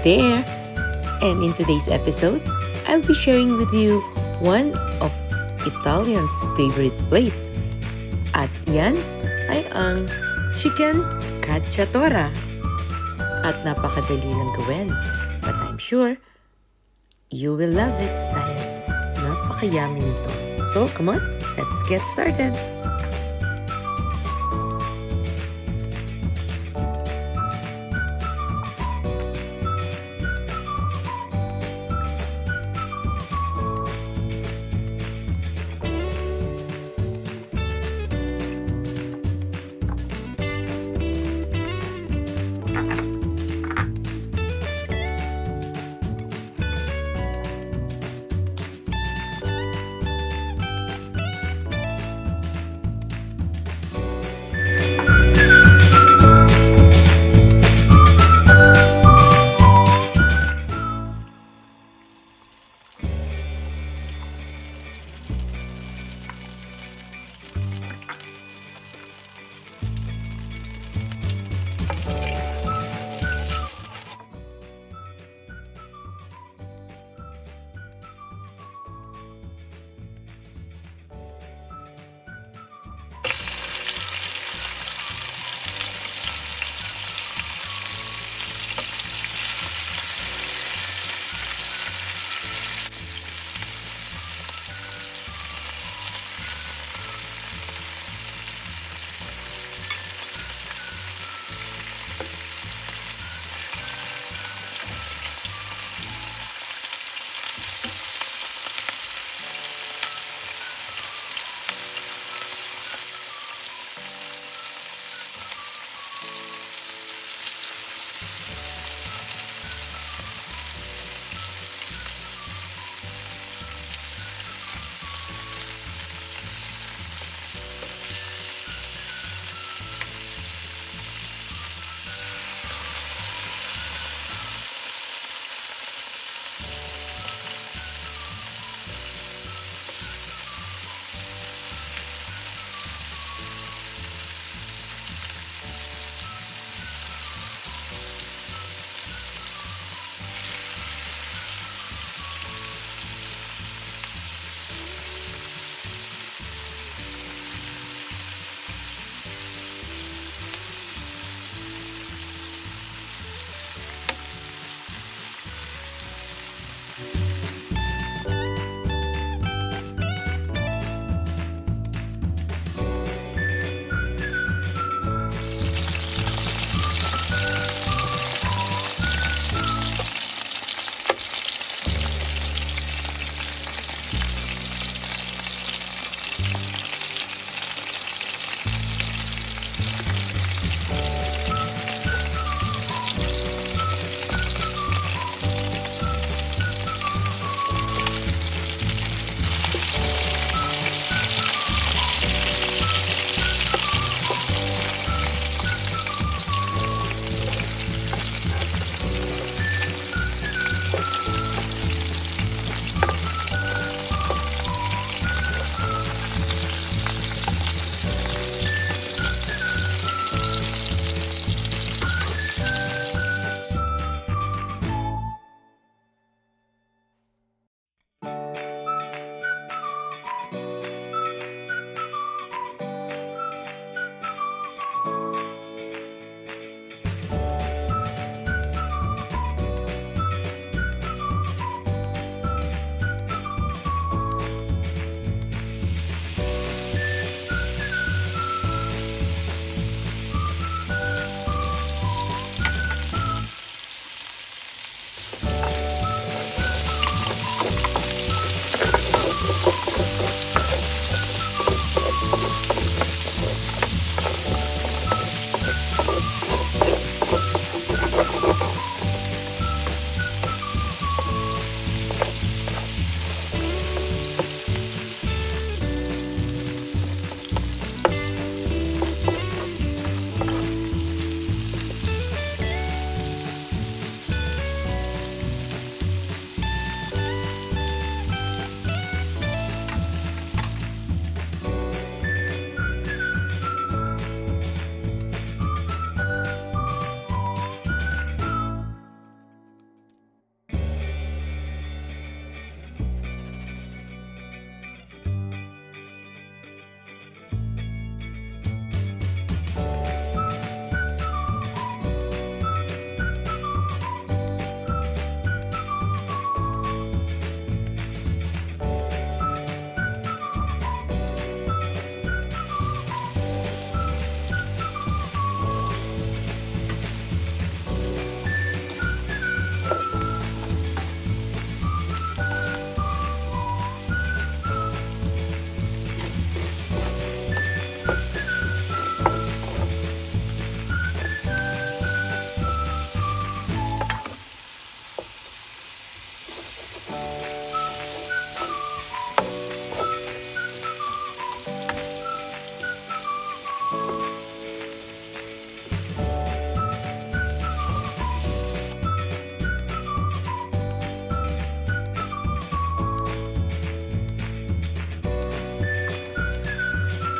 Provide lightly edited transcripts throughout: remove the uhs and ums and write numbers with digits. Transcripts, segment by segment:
there! And in today's episode, I'll be sharing with you one of Italian's favorite plate. At yan ay ang chicken cacciatora. At napakadali lang gawin. But I'm sure you will love it dahil napaka-yummy nito. So, come on, let's get started!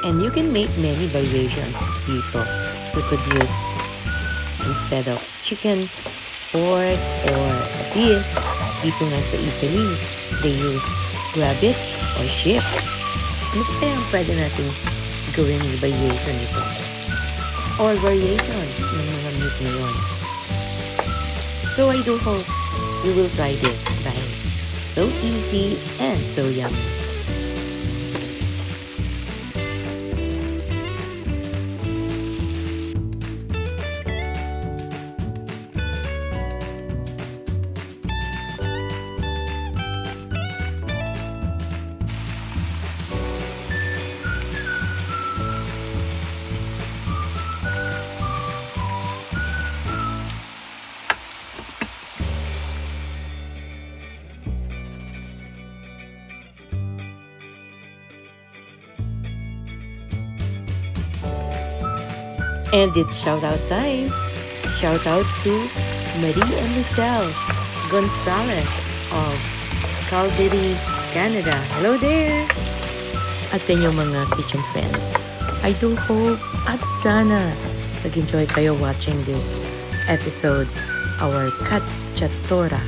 And you can make many variations dito. You could use, instead of chicken, pork, or beef, dito nga sa Italy, they use rabbit or sheep. Ano pa kaya ang pwede natin gawin yung variation nito? Or variations ng mga meat ngayon. So I do hope you will try this dahil so easy and so yummy. And it's shout-out time. Shout-out to Marie and Michelle Gonzalez of Calgary, Canada. Hello there! At sa inyong mga kitchen friends, I do hope at sana nag-enjoy kayo watching this episode, our Cacciatora.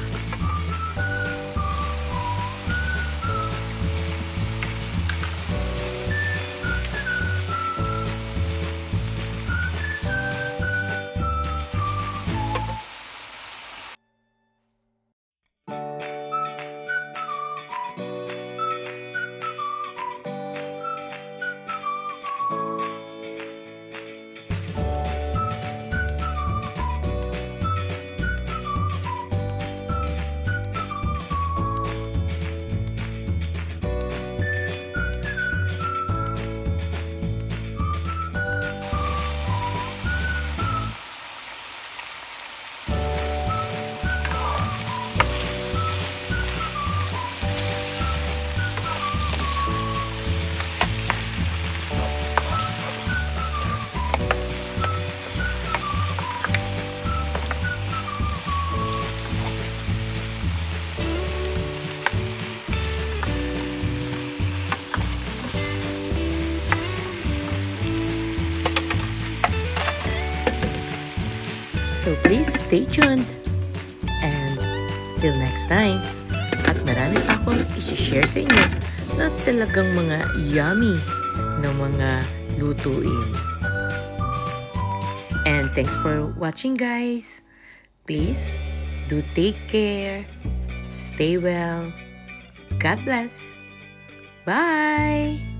So please stay tuned. And till next time. At marami pa akong isi-share sa inyo na talagang mga yummy na mga lutuin. And thanks for watching, guys. Please do take care. Stay well. God bless. Bye!